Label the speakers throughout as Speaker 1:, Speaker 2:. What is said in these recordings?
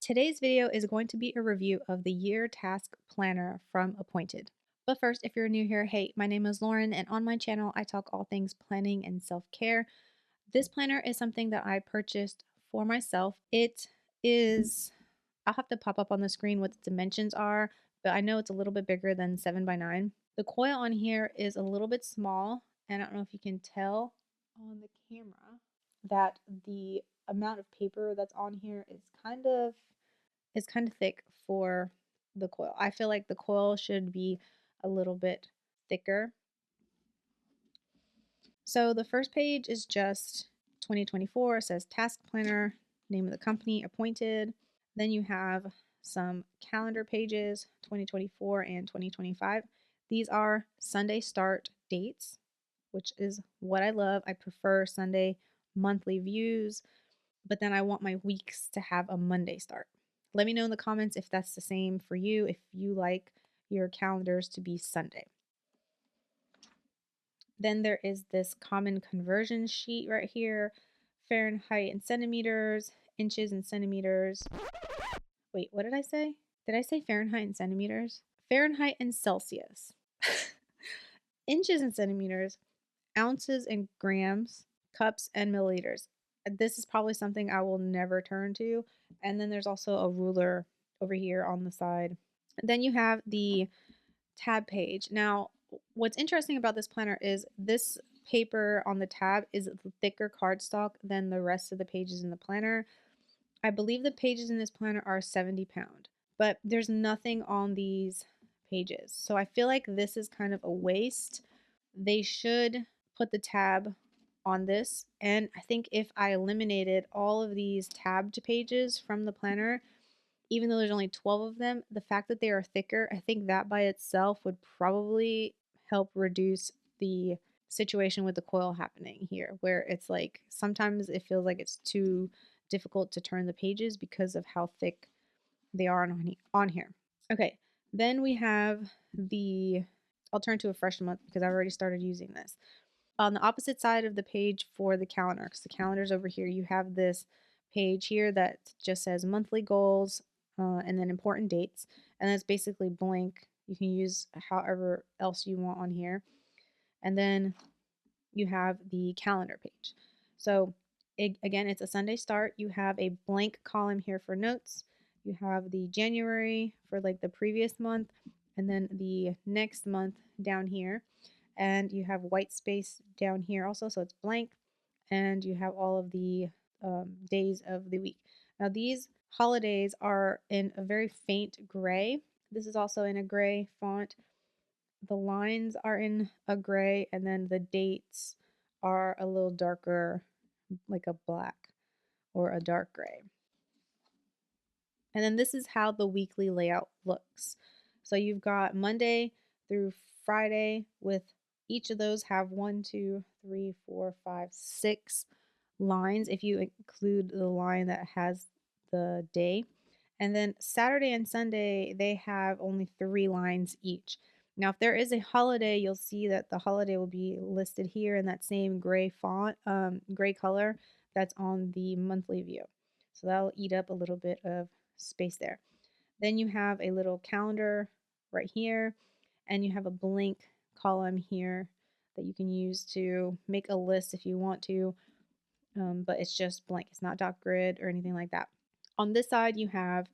Speaker 1: Today's video is going to be a review of the Year Task Planner from Appointed. But first, if you're new here, hey, my name is Lauren, and on my channel, I talk all things planning and self care. This planner is something that I purchased for myself. It is, I'll have to pop up on the screen what the dimensions are, but I know it's a little bit bigger than 7 by 9. The coil on here is a little bit small, and I don't know if you can tell on the camera that the amount of paper that's on here is kind of thick for the coil. I feel like the coil should be a little bit thicker. So the first page is just 2024. It says task planner, name of the company, appointed. Then you have some calendar pages, 2024 and 2025. These are Sunday start dates, which is what I love. I prefer Sunday monthly views, but then I want my weeks to have a Monday start. Let me know in the comments if that's the same for you, if you like your calendars to be Sunday. Then there is this common conversion sheet right here, Fahrenheit and centimeters, inches and centimeters. Wait, what did I say? Did I say Fahrenheit and centimeters? Fahrenheit and Celsius. Inches and centimeters, ounces and grams, cups and milliliters. This is probably something I will never turn to. And then there's also a ruler over here on the side. Then you have the tab page. Now, what's interesting about this planner is this paper on the tab is thicker cardstock than the rest of the pages in the planner. I believe the pages in this planner are 70 pound, but there's nothing on these pages. So I feel like this is kind of a waste. They should put the tab on this. And I think if I eliminated all of these tabbed pages from the planner, even though there's only 12 of them, the fact that they are thicker, I think that by itself would probably help reduce the situation with the coil happening here, where it's like sometimes it feels like it's too difficult to turn the pages because of how thick they are on here. Okay, then we have the, I'll turn to a fresh month because I've already started using this. On the opposite side of the page for the calendar, because the calendar's over here, you have this page here that just says monthly goals and then important dates. And that's basically blank. You can use however else you want on here. And then you have the calendar page. So again, it's a Sunday start. You have a blank column here for notes. You have the January for like the previous month, and then the next month down here. And you have white space down here also, so it's blank. And you have all of the days of the week. Now, these holidays are in a very faint gray. This is also in a gray font. The lines are in a gray, and then the dates are a little darker, like a black or a dark gray. And then this is how the weekly layout looks. So you've got Monday through Friday, with each of those have 1, 2, 3, 4, 5, 6 lines if you include the line that has the day. And then Saturday and Sunday, they have only 3 lines each. Now, if there is a holiday, you'll see that the holiday will be listed here in that same gray font, gray color that's on the monthly view. So that'll eat up a little bit of space there. Then you have a little calendar right here, and you have a blank column here that you can use to make a list if you want to, but it's just blank. It's not dot grid or anything like that. On this side, you have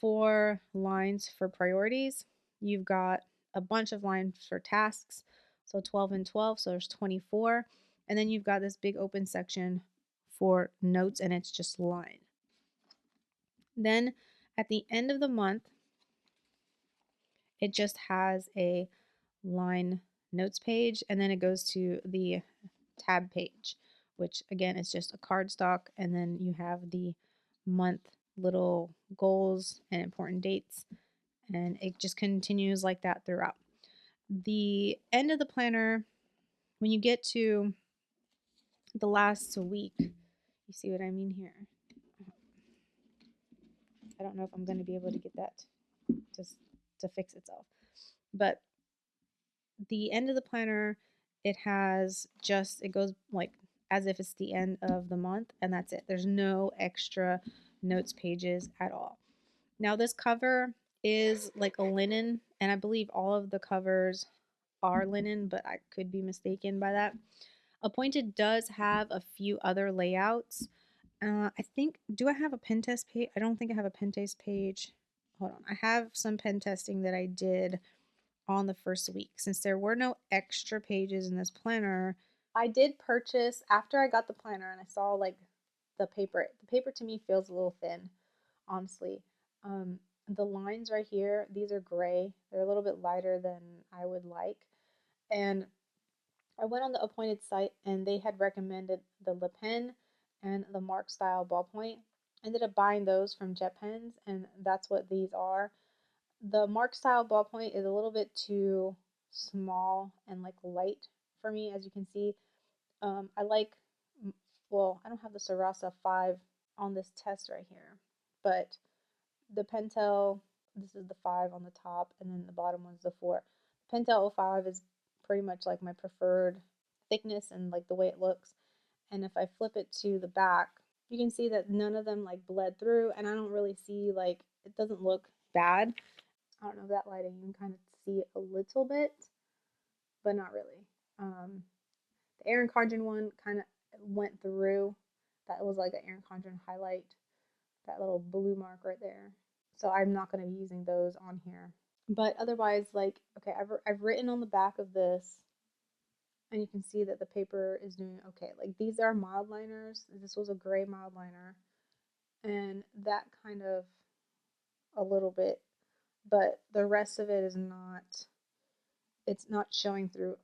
Speaker 1: 4 lines for priorities. You've got a bunch of lines for tasks, so 12 and 12, so there's 24. And then you've got this big open section for notes, and it's just line. Then at the end of the month, it just has a line notes page, and then it goes to the tab page, which again is just a cardstock, and then you have the month little goals and important dates, and it just continues like that throughout. The end of the planner, when you get to the last week, you see what I mean here? I don't know if I'm going to be able to get that to fix itself. But the end of the planner, it goes like as if it's the end of the month, and that's it. There's no extra notes pages at all. Now this cover is like a linen, and I believe all of the covers are linen, but I could be mistaken by that. Appointed does have a few other layouts. I think, do I have a pen test page? I don't think I have a pen test page. Hold on. I have some pen testing that I did on the first week. Since there were no extra pages in this planner, I did purchase, after I got the planner and I saw like the paper to me feels a little thin, honestly. Um, the lines right here, these are gray. They're a little bit lighter than I would like. And I went on the Appointed site and they had recommended the Le Pen and the Mark Style ballpoint. I ended up buying those from JetPens, and that's what these are. The Mark Style ballpoint is a little bit too small and like light for me, as you can see. I like, well, I don't have the Sarasa 5 on this test right here, but the Pentel, this is the 5 on the top, and then the bottom one's the 4. Pentel 05 is pretty much like my preferred thickness and like the way it looks. And if I flip it to the back, you can see that none of them like bled through, and I don't really see like, it doesn't look bad. I don't know if that lighting, you can kind of see it a little bit, but not really. The Erin Condren one kind of went through. That was like an Erin Condren highlight, that little blue mark right there. So I'm not going to be using those on here. But otherwise, like, okay, I've written on the back of this, and you can see that the paper is doing okay. Like, these are mild liners. This was a gray mild liner, and that kind of a little bit, but the rest of it is not, it's not showing through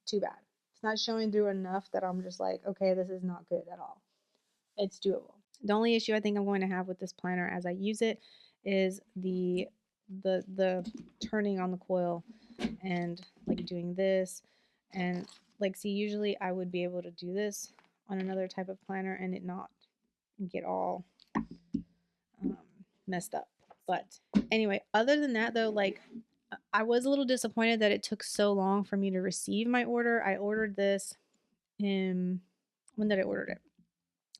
Speaker 1: too bad. It's not showing through enough that I'm just like, okay, this is not good at all. It's doable. The only issue I think I'm going to have with this planner as I use it is the turning on the coil and like doing this, and like, see, usually I would be able to do this on another type of planner and it not get all messed up. But anyway, other than that though, like, I was a little disappointed that it took so long for me to receive my order. I ordered this in, when did I order it?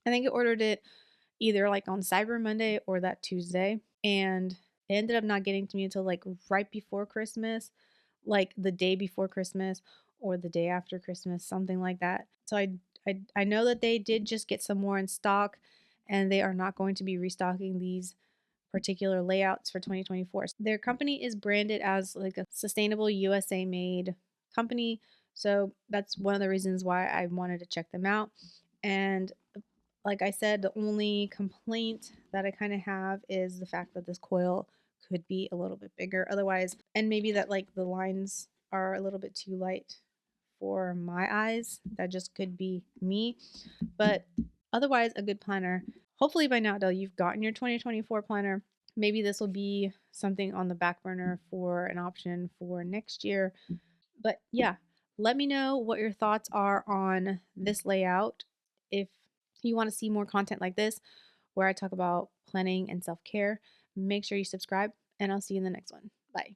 Speaker 1: I think I ordered it either like on Cyber Monday or that Tuesday, and it ended up not getting to me until like right before Christmas, like the day before Christmas or the day after Christmas, something like that. So I know that they did just get some more in stock, and they are not going to be restocking these particular layouts for 2024. Their company is branded as like a sustainable USA made company. So that's one of the reasons why I wanted to check them out. And like I said, the only complaint that I kind of have is the fact that this coil could be a little bit bigger otherwise, and maybe that like the lines are a little bit too light for my eyes. That just could be me, but otherwise a good planner. Hopefully by now, though, you've gotten your 2024 planner. Maybe this will be something on the back burner for an option for next year. But yeah, let me know what your thoughts are on this layout. If you want to see more content like this, where I talk about planning and self care, make sure you subscribe, and I'll see you in the next one. Bye.